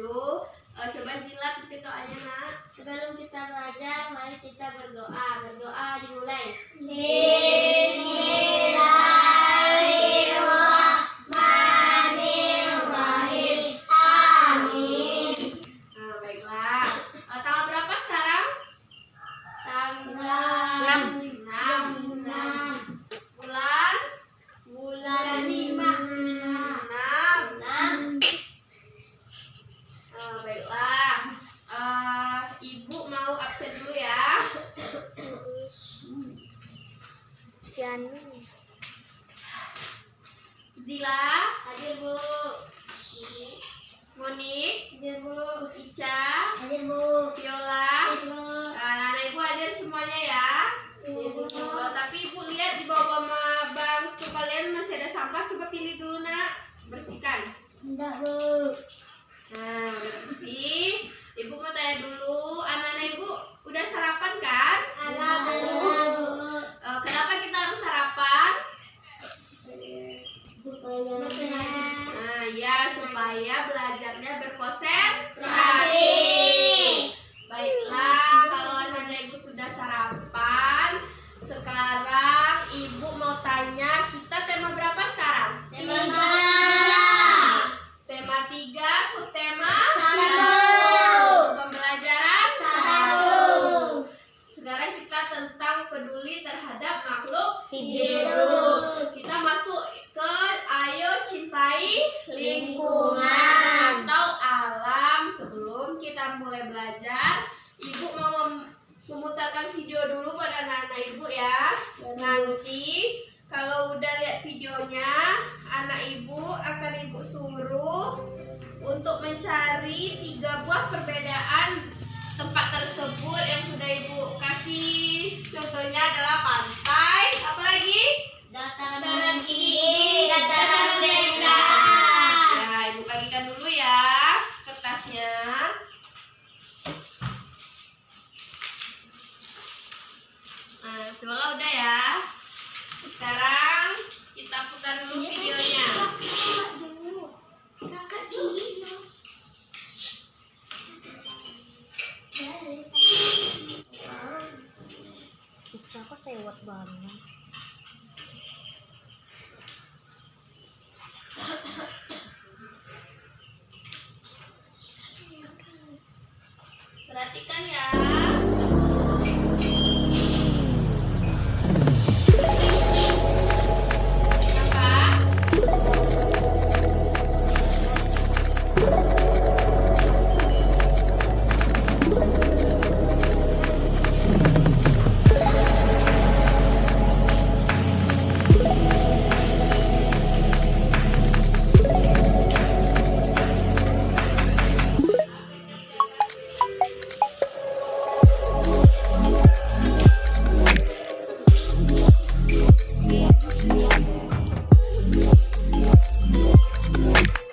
dulu. Coba Zila pimpin doanya, Nak. Sebelum kita belajar, mari kita berdoa. Berdoa dimulai. Bismillahirrahmanirrahim. Amin. Nah, baiklah. Tanggal berapa sekarang? Tanggal 6. 6. Bulan 5. 6. Baiklah. Ibu mau absen dulu ya. Zila, Hadir, Bu. Monik, Hadir, Bu. Ica, Hadir, Bu. Viola, Hadir, Bu. anak-anak ibu hadir semuanya ya. Ibu. Tapi ibu lihat di bawah bangku kalian masih ada sampah, coba pilih dulu, Nak. Bersihkan. Enggak, Bu. Nah, udah bersih. Ibu mau tanya dulu, anak-anak ibu udah sarapan kan? Kenapa kita harus sarapan? Supaya Nah, ya supaya belajarnya berkonsentrasi. Kasih. Baiklah, kalau anak-anak ibu sudah sarapan, sekarang ibu mau tanya, kita tema berapa sekarang? Tema 3, subtema 1. Pembelajaran 1. Sekarang kita tentang peduli terhadap makhluk hidup. Kita masuk ke ayo cintai lingkungan atau alam. Sebelum kita mulai belajar, ibu mau memutarkan video dulu buat anak-anak ibu ya. Nanti kalau udah lihat videonya, anak ibu akan ibu suruh untuk mencari 3 buah perbedaan tempat tersebut yang sudah ibu kasih. Contohnya adalah pantai, apa lagi? dataran tinggi, dataran rendah. Nah, ibu bagikan dulu ya kertasnya. Nah, Viola udah ya. Sekarang kita putar dulu videonya. Siapa sewot banget? Perhatikan ya. Apa?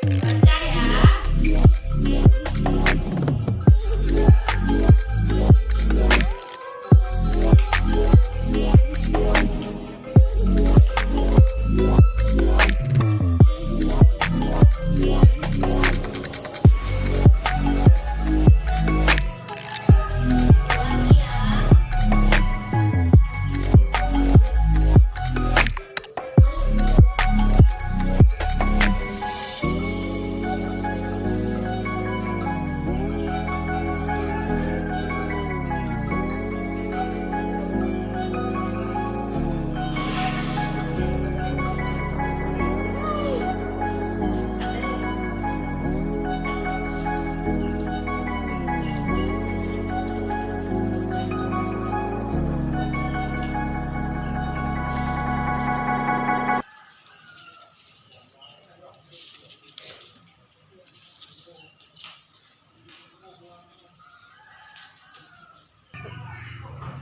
Baca ya.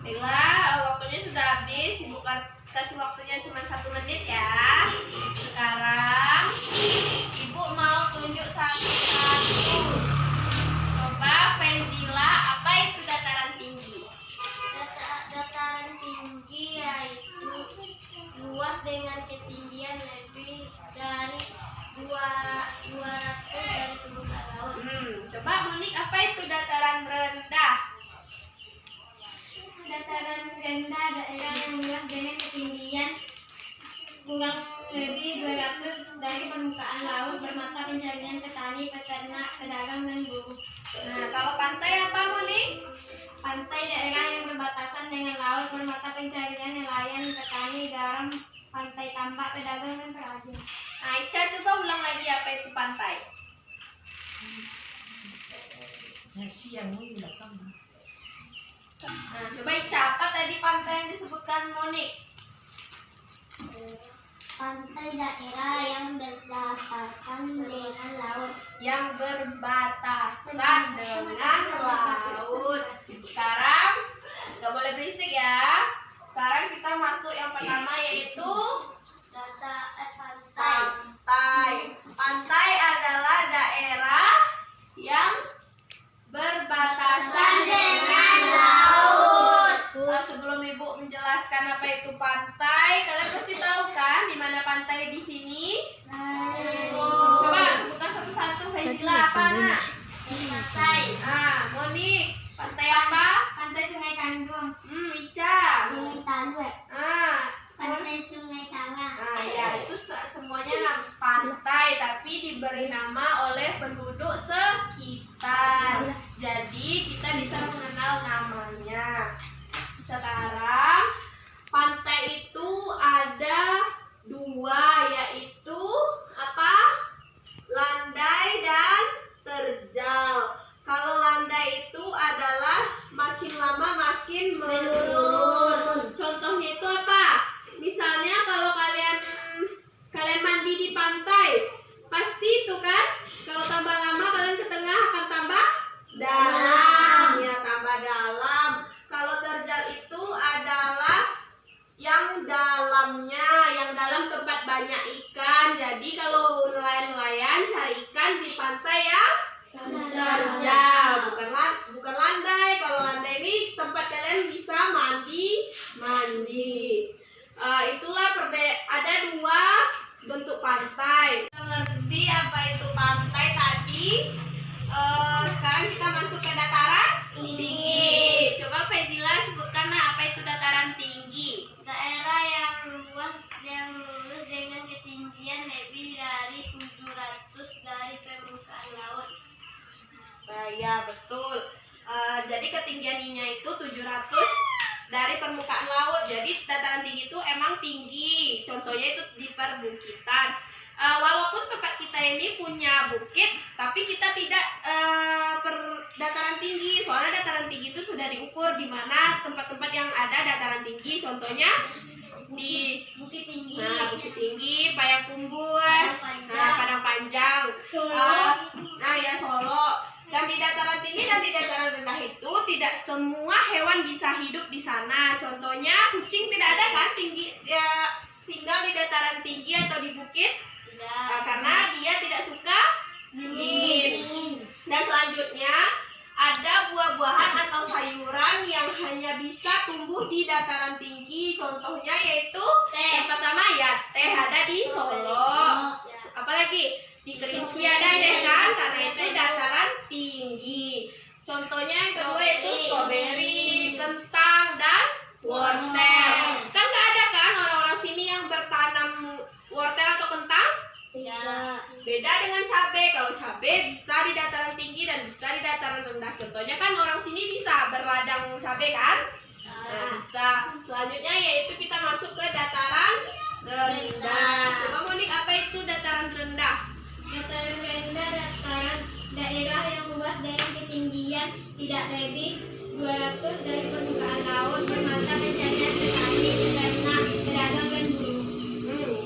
Baiklah, waktunya sudah habis. Ibu kasih waktunya cuma 1 menit ya. Sekarang ibu mau tunjuk satu-satu. Coba Fezila, apa itu dataran tinggi? Dataran tinggi yaitu luas dengan ketinggian lebih dari 200 dari permukaan laut. Coba Nah, kalau pantai apa, Monik? Pantai daerah yang berbatasan dengan laut, bermata pencarian nelayan, petani, garam, pantai tambak, pedagang, dan perajin. Nah, Ica coba ulang lagi apa itu pantai. Nah, coba Ica, apa tadi pantai yang disebutkan Monik? Pantai daerah yang berbatasan dengan laut. Yang berbatasan dengan laut. Sekarang nggak boleh berisik ya. Sekarang kita masuk yang pertama yaitu pantai. Pantai adalah daerah yang berbatasan dengan laut. Sebelum Ibu menjelaskan apa itu pantai, kalian pasti tahu kan di mana pantai di sini? Coba sebutkan satu-satu. Faizila apa, Nak? Pantai. Monik, pantai apa? Pantai Sungai Kandung. Ica. Sungai Talue. Pantai Sungai Tawang. Ya itu semuanya pantai, tapi diberi nama oleh penduduk sekitar. Jadi kita bisa mengenal namanya. Sekarang pantai itu ada dua, yaitu apa? Landai dan terjal. Kalau landai itu adalah makin lama makin menurun. Contohnya itu apa? Misalnya kalau kalian mandi di pantai, pasti itu kan kalau tambah lama kalian ke tengah akan tambah dalam. Ya, tambah dalam. Kalau terjal itu adalah yang dalamnya, yang dalam tempat banyak ikan. Jadi kalau nelayan-nelayan cari ikan di pantai ya terjal, bukan landai. Kalau landai ini tempat kalian bisa mandi. Itulah ada dua bentuk pantai. Kita ngerti apa itu pantai tadi. Sekarang kita masuk ke dataran tinggi. Coba Faizila sebutkan apa itu dataran tinggi. Daerah yang luas dengan ketinggian lebih dari 700 dari permukaan laut. Ya, betul. Jadi ketinggiannya itu 700 dari permukaan laut. Jadi dataran tinggi itu emang tinggi. Contohnya itu di perbukitan. Walaupun tempat kita ini punya bukit, tapi kita tidak dataran tinggi. Soalnya dataran tinggi itu sudah diukur di mana tempat-tempat yang ada dataran tinggi. Contohnya di Bukit Tinggi. Bukit Tinggi, Payakumbuh, Padang Panjang, Solo. Dan di dataran tinggi dan di dataran rendah itu tidak semua hewan bisa hidup di sana. Contohnya kucing tidak ada kan tinggal di dataran tinggi atau di bukit, karena dia tidak suka dingin. Dan selanjutnya ada buah-buahan atau sayuran yang hanya bisa tumbuh di dataran tinggi. Contohnya yaitu yang pertama ya teh ada di Solo. Apalagi di Kerinci ada deh kan, karena itu dataran tinggi. Contohnya yang kedua itu stroberi, kentang, dan wortel. Kan nggak ada kan orang-orang sini yang bertanam wortel atau kentang? Beda dengan cabai. Kalau cabai bisa di dataran tinggi dan bisa di dataran rendah. Contohnya kan orang sini bisa berladang cabai kan? Bisa. Selanjutnya yaitu kita masuk ke dataran rendah. Coba Monik, apa itu dataran rendah? Dataran rendah dataran daerah yang luas dengan ketinggian tidak lebih 200 dari permukaan laut, bermata pencarian petani, peternak, pedagang, dan buruh.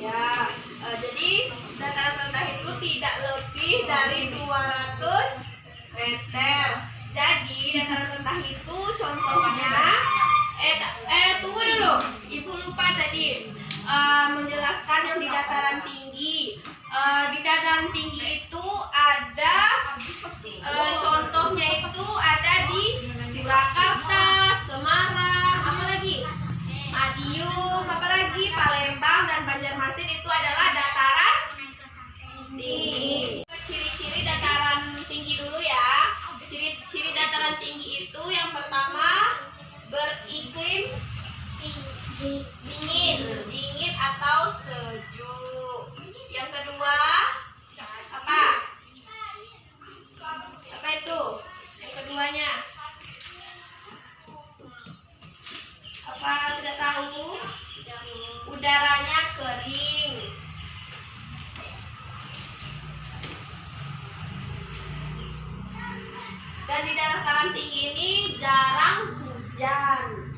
Jadi dataran rendah itu tidak lebih dari 200 meter. Jadi dataran rendah itu contohnya tunggu dulu, Ibu lupa tadi menjelaskan yang di dataran tinggi. Di dataran tinggi itu ada contohnya itu ada di Surakarta, Semarang, apalagi Madiun, apalagi Palembang dan Banjarmasin. Itu adalah dataran tinggi. Ciri-ciri dataran tinggi dulu ya. Ciri-ciri dataran tinggi itu yang pertama beriklim dingin atau sejuk. Yang kedua apa itu? Dan di dataran tinggi ini jarang hujan.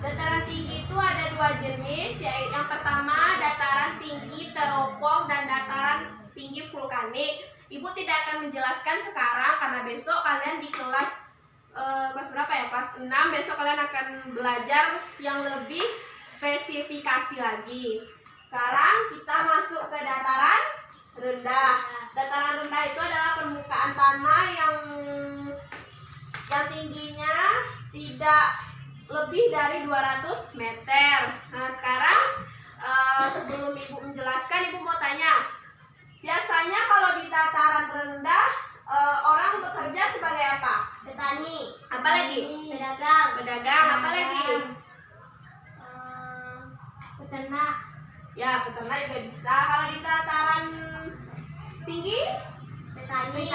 Dataran tinggi itu ada dua jenis, yaitu yang pertama dataran tinggi teropong dan dataran tinggi vulkanik. Ibu tidak akan menjelaskan sekarang karena besok kalian di kelas berapa ya? Kelas 6 besok kalian akan belajar yang lebih spesifikasi lagi. Sekarang kita masuk ke dataran rendah. Dataran rendah itu adalah permukaan tanah yang tingginya tidak lebih dari 200 meter. Nah, sekarang sebelum Ibu menjelaskan, Ibu mau tanya, biasanya kalau di dataran rendah orang bekerja sebagai apa? Petani. Apa lagi? Pedagang. Pedagang. Apa lagi? Peternak. Ya, peternak juga bisa. Kalau di dataran tinggi? Petani.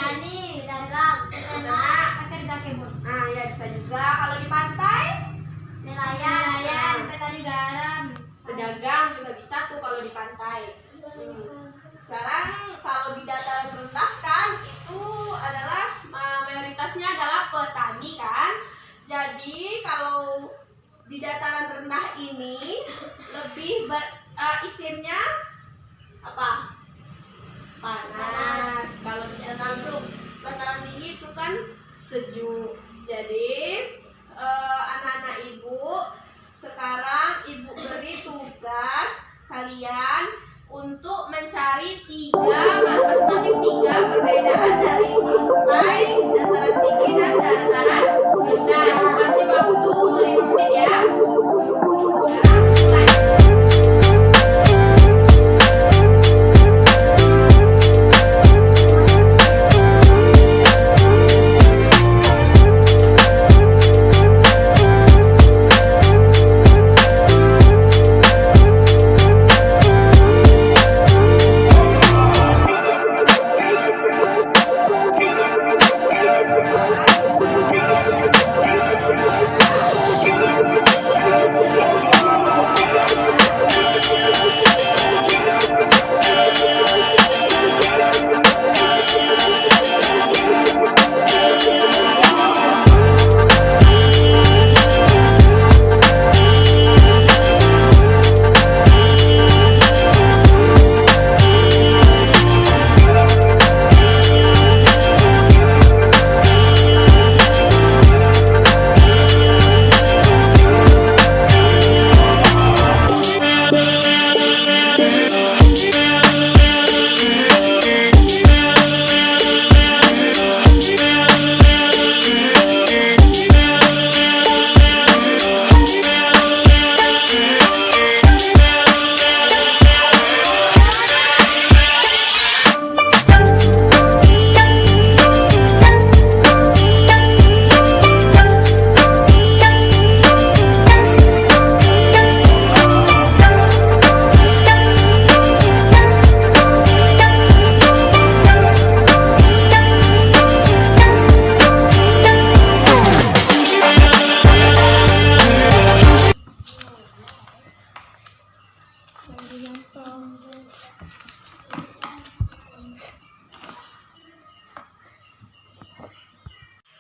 Pedagang. Peternak. Pekerja kebun. Nah, ya bisa juga. Kalau di pantai? Nelayan. Petani garam. Pedagang juga bisa tuh kalau di pantai. Sekarang kalau di dataran rendah kan itu adalah mayoritasnya adalah petani kan. Jadi kalau di dataran rendah ini lebih iklimnya apa? Panas. Kalau di dataran tinggi itu kan sejuk. Jadi anak-anak Ibu, sekarang Ibu beri tugas kalian untuk mencari masing-masing tiga perbedaan dari pantai, dataran tinggi dan dataran rendah. Kasih waktu 5 menit ya. Sekarang mulai.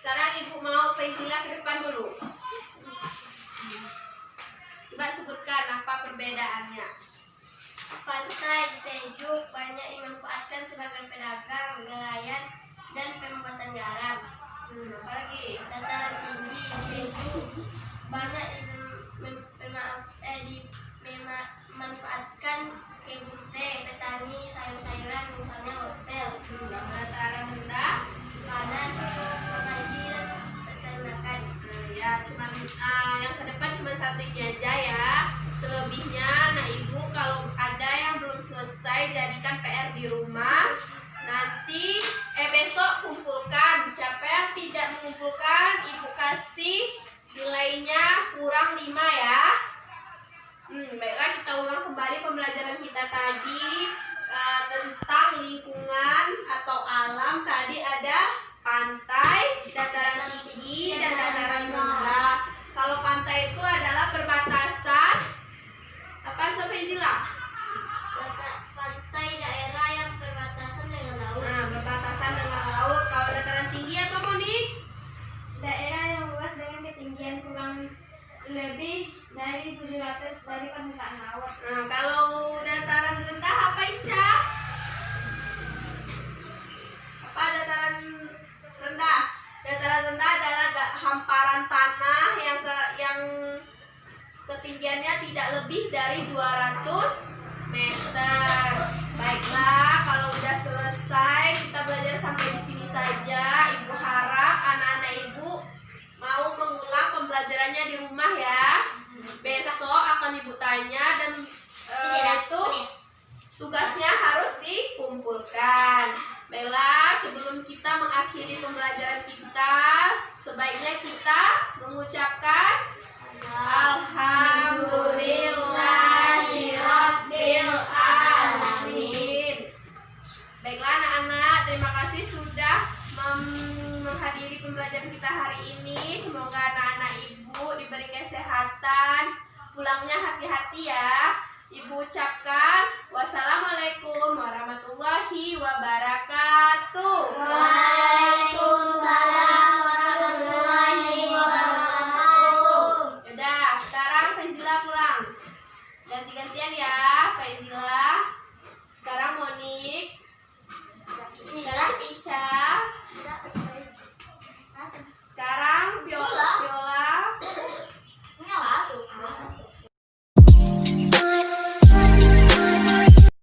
Sekarang Ibu mau Faizila ke depan dulu. Coba sebutkan apa perbedaannya. Pantai sejuk banyak dimanfaatkan sebagai pedagang, nelayan, dan pembuatan garam. Apa lagi? Dataran tinggi sejuk banyak dimanfaatkan kebun teh, petani, sayur-sayuran, misalnya hotel. Dataran rendah. Panas, pagi dan peternakan. Ya, cuman yang ke depan cuma satu ini aja ya. Selebihnya, nah Ibu kalau ada yang belum selesai jadikan PR di rumah. Nanti besok kumpulkan. Siapa yang tidak mengumpulkan, Ibu kasih nilainya kurang 5 ya. Baiklah, kita ulang kembali pembelajaran kita tadi tentang lingkungan atau alam. Tadi ada pantai, dataran tinggi, dan dataran rendah. Kalau pantai itu adalah perbatasan apa, Sofizila? Pantai daerah yang berbatasan kumpulkan. Baiklah, sebelum kita mengakhiri pembelajaran kita, sebaiknya kita mengucapkan Alhamdulillahirabbil alamin. Baiklah anak-anak, terima kasih sudah menghadiri pembelajaran kita hari ini. Semoga anak-anak ibu diberi kesehatan. Pulangnya hati-hati ya. Ibu ucapkan wassalamualaikum warahmatullahi wabarakatuh. Waalaikumsalam.